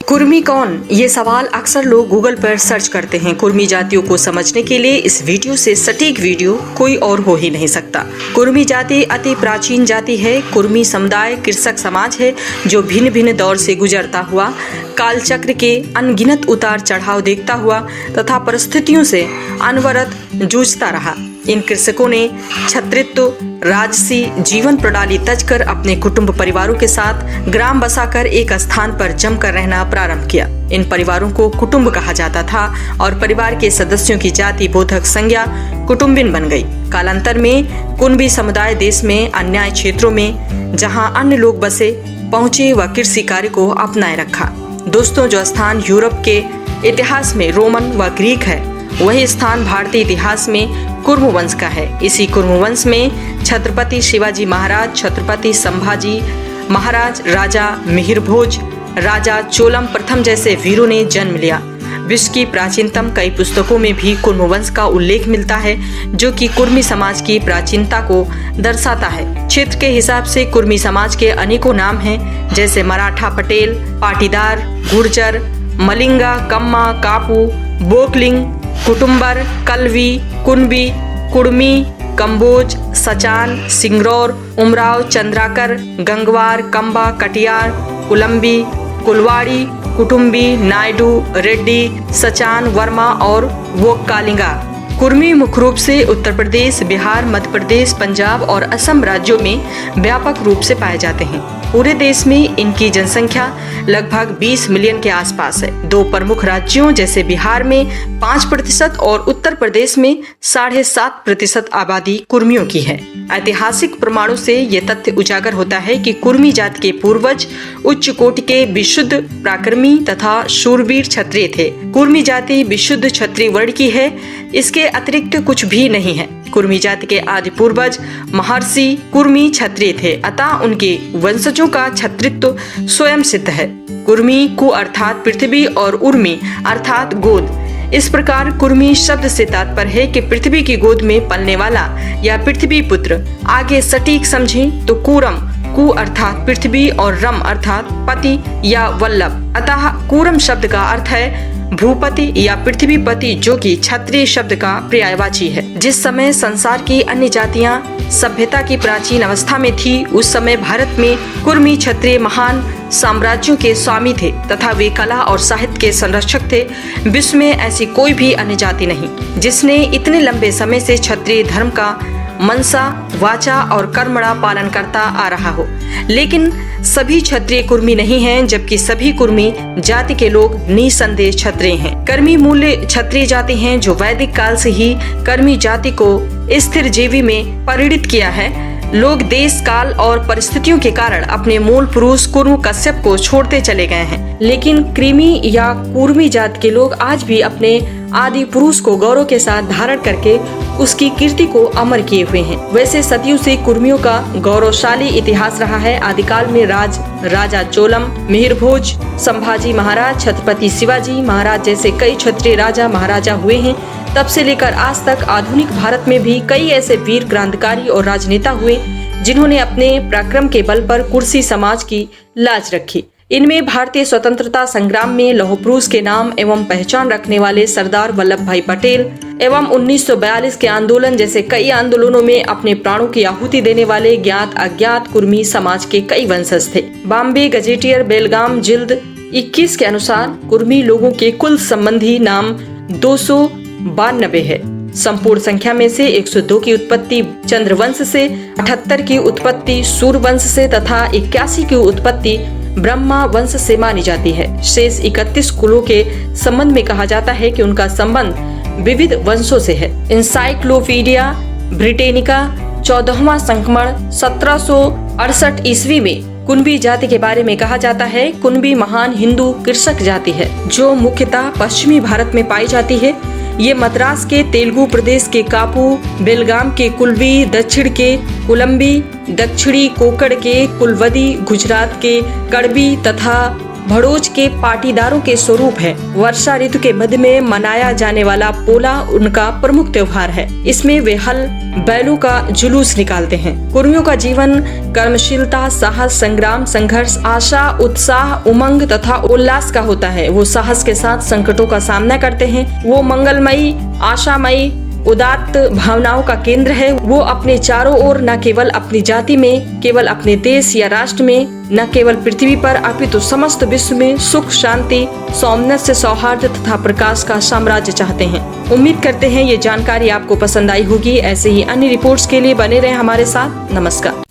कुर्मी कौन? ये सवाल अक्सर लोग गूगल पर सर्च करते हैं। कुर्मी जातियों को समझने के लिए इस वीडियो से सटीक वीडियो कोई और हो ही नहीं सकता। कुर्मी जाति अति प्राचीन जाति है। कुर्मी समुदाय कृषक समाज है जो भिन्न भिन्न दौर से गुजरता हुआ कालचक्र के अनगिनत उतार चढ़ाव देखता हुआ तथा परिस्थितियों से अनवरत जूझता रहा। इन कृषकों ने छत्रित्व राजसी जीवन प्रणाली तजकर अपने कुटुंब परिवारों के साथ ग्राम बसाकर एक स्थान पर जमकर रहना प्रारंभ किया। इन परिवारों को कुटुंब कहा जाता था और परिवार के सदस्यों की जाति बोधक संज्ञा कुटुंबिन बन गई। कालांतर में कुनबी समुदाय देश में अन्य क्षेत्रों में जहां अन्य लोग बसे पहुंचे व कृषि कार्य को अपनाए रखा। दोस्तों, जो स्थान यूरोप के इतिहास में रोमन व ग्रीक है, वही स्थान भारतीय इतिहास में कुर्म वंश का है। इसी कुर्म वंश में छत्रपति शिवाजी महाराज, छत्रपति संभाजी महाराज, राजा मिहिरभोज, राजा चोलम प्रथम जैसे वीरों ने जन्म लिया। विश्व की प्राचीनतम कई पुस्तकों में भी कुर्म वंश का उल्लेख मिलता है, जो कि कुर्मी समाज की प्राचीनता को दर्शाता है। क्षेत्र के हिसाब से कुर्मी समाज के अनेकों नाम हैं, जैसे मराठा, पटेल, पाटीदार, गुर्जर, मलिंगा, कम्मा, कापू, बोकलिंग, कुटुंबर, कलवी, कुनबी, कुड़मी, कंबोज, सचान, सिंगरौर, उमराव, चंद्राकर, गंगवार, कंबा, कटियार, कुलम्बी, कुलवाड़ी, कुटुंबी, नायडू, रेड्डी, सचान, वर्मा और वोक्कालिंगा। कुर्मी मुख्य रूप से उत्तर प्रदेश, बिहार, मध्य प्रदेश, पंजाब और असम राज्यों में व्यापक रूप से पाए जाते हैं। पूरे देश में इनकी जनसंख्या लगभग 20 मिलियन के आसपास है। दो प्रमुख राज्यों जैसे बिहार में 5% और उत्तर प्रदेश में 7.5% आबादी कुर्मियों की है। ऐतिहासिक प्रमाणों से ये तथ्य उजागर होता है कि कुर्मी जाति के पूर्वज उच्च कोटि के विशुद्ध पराक्रमी तथा शूरवीर क्षत्रिय थे। कुर्मी जाति विशुद्ध क्षत्रिय वर्ण की है, इसके अतिरिक्त कुछ भी नहीं है। कुर्मी जाति के आदि पूर्वज महर्षि कुर्मी क्षत्रिय थे, अतः उनके वंशजों का क्षत्रित्व स्वयं सिद्ध है। कुर्मी कु अर्थात पृथ्वी और उर्मी अर्थात गोद। इस प्रकार कुर्मी शब्द से तात्पर्य है कि पृथ्वी की गोद में पलने वाला या पृथ्वी पुत्र। आगे सटीक समझें तो कुरम कु अर्थात पृथ्वी और रम अर्थात पति या वल्लभ। अतः कुरम शब्द का अर्थ है भूपति या पृथ्वीपति, जो कि क्षत्रिय शब्द का पर्यायवाची है। जिस समय संसार की अन्य जातियां सभ्यता की प्राचीन अवस्था में थी, उस समय भारत में कुर्मी क्षत्रिय महान साम्राज्यों के स्वामी थे तथा वे कला और साहित्य के संरक्षक थे। विश्व में ऐसी कोई भी अन्य जाति नहीं जिसने इतने लंबे समय से क्षत्रिय धर्म का मनसा, वाचा और कर्मणा पालन करता आ रहा हो। लेकिन सभी क्षत्रिय कुर्मी नहीं हैं, जबकि सभी कुर्मी जाति के लोग निसंदेह क्षत्रिय हैं। कर्मी मूल्य क्षत्रिय जाति हैं, जो वैदिक काल से ही कर्मी जाति को स्थिर जीवी में परिणित किया है। लोग देश काल और परिस्थितियों के कारण अपने मूल पुरुष कुर्म कश्यप को छोड़ते चले गए हैं, लेकिन कृमि या कुर्मी जाति के लोग आज भी अपने आदि पुरुष को गौरव के साथ धारण करके उसकी कीर्ति को अमर किए हुए हैं। वैसे सदियों से कुर्मियों का गौरवशाली इतिहास रहा है। आदिकाल में राजा चोलम, मिहिरभोज, संभाजी महाराज, छत्रपति शिवाजी महाराज जैसे कई क्षत्रिय राजा महाराजा हुए हैं। तब से लेकर आज तक आधुनिक भारत में भी कई ऐसे वीर क्रांतिकारी और राजनेता हुए जिन्होंने अपने पराक्रम के बल पर कुर्मी समाज की लाज रखी। इनमें भारतीय स्वतंत्रता संग्राम में लौह पुरुष के नाम एवं पहचान रखने वाले सरदार वल्लभ भाई पटेल एवं 1942 के आंदोलन जैसे कई आंदोलनों में अपने प्राणों की आहुति देने वाले ज्ञात अज्ञात कुर्मी समाज के कई वंशज थे। बॉम्बे गजेटियर बेलगाम जिल्द 21 के अनुसार कुर्मी लोगों के कुल संबंधी नाम 292 है। संपूर्ण संख्या में से 102 की उत्पत्ति चंद्रवंश से, 78 की उत्पत्ति सूर्यवंश से तथा 81 की उत्पत्ति ब्रह्मा वंश से मानी जाती है। शेष 31 कुलों के संबंध में कहा जाता है कि उनका संबंध विविध वंशों से है। इंसाइक्लोपीडिया ब्रिटेनिका 14वां संस्करण 1768 ईस्वी में कुनबी जाति के बारे में कहा जाता है। कुनबी महान हिंदू कृषक जाति है जो मुख्यतः पश्चिमी भारत में पाई जाती है। ये मद्रास के तेलुगु प्रदेश के कापू, बेलगाम के कुलवी, दक्षिण के कुलम्बी, दक्षिणी कोकड़ के कुलवदी, गुजरात के कड़बी तथा भड़ोज के पाटीदारों के स्वरूप है। वर्षा ऋतु के मध्य में मनाया जाने वाला पोला उनका प्रमुख त्योहार है। इसमें वे हल बैलों का जुलूस निकालते हैं। कुर्मियों का जीवन कर्मशीलता, साहस, संग्राम, संघर्ष, आशा, उत्साह, उमंग तथा उल्लास का होता है। वो साहस के साथ संकटों का सामना करते हैं। वो मंगलमयी, आशामयी, उदात्त भावनाओं का केंद्र है। वो अपने चारों ओर न केवल अपनी जाति में, केवल अपने देश या राष्ट्र में, न केवल पृथ्वी पर अपितु समस्त विश्व में सुख, शांति, सौम्यस्य, सौहार्द तथा प्रकाश का साम्राज्य चाहते हैं। उम्मीद करते हैं ये जानकारी आपको पसंद आई होगी। ऐसे ही अन्य रिपोर्ट्स के लिए बने रहें हमारे साथ। नमस्कार।